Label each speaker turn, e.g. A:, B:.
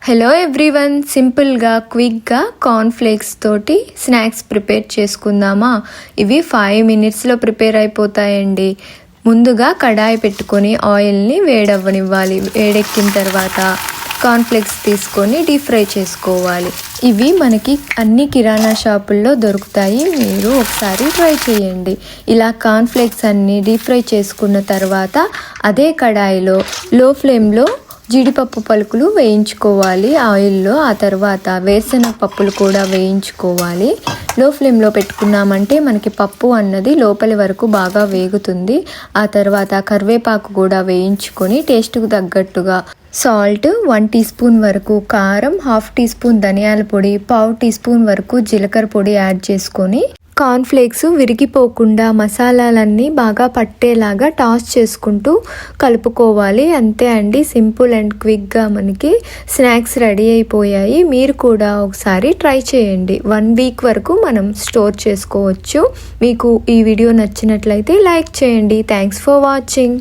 A: Hello everyone, సింపుల్గా క్విక్గా cornflakes తోటి స్నాక్స్ ప్రిపేర్ చేసుకుందామా. ఇవి 5 మినిట్స్లో ప్రిపేర్ అయిపోతాయండి. ముందుగా కడాయి పెట్టుకొని ఆయిల్ని వేడవ్వనివ్వాలి. వేడెక్కిన తర్వాత కార్న్ఫ్లేక్స్ తీసుకొని డీప్ ఫ్రై చేసుకోవాలి. ఇవి మనకి అన్ని కిరాణా షాపుల్లో దొరుకుతాయి. మీరు ఒకసారి ట్రై చేయండి. ఇలా కార్న్ఫ్లేక్స్ అన్నీ డీప్ ఫ్రై చేసుకున్న తర్వాత అదే కడాయిలో లో ఫ్లేమ్లో జీడిపప్పు పలుకులు వేయించుకోవాలి ఆయిల్లో. ఆ తర్వాత వేరుశనగ పప్పులు కూడా వేయించుకోవాలి. లో ఫ్లేమ్లో పెట్టుకున్నామంటే మనకి పప్పు అన్నది లోపలి వరకు బాగా వేగుతుంది. ఆ తర్వాత కరివేపాకు కూడా వేయించుకొని టేస్ట్కు తగ్గట్టుగా సాల్ట్, 1 టీ స్పూన్ వరకు కారం, 1/2 టీ స్పూన్ ధనియాల పొడి, 1/4 టీ స్పూన్ వరకు జీలకర్ర పొడి యాడ్ చేసుకొని కార్న్ఫ్లేక్స్ విరిగిపోకుండా మసాలాలన్నీ బాగా పట్టేలాగా టాస్ చేసుకుంటూ కలుపుకోవాలి. అంతే అండి, సింపుల్ అండ్ క్విక్గా మనకి స్నాక్స్ రెడీ అయిపోయాయి. మీరు కూడా ఒకసారి ట్రై చేయండి. 1 వీక్ వరకు మనం స్టోర్ చేసుకోవచ్చు. మీకు ఈ వీడియో నచ్చినట్లయితే లైక్ చేయండి. Thanks for watching.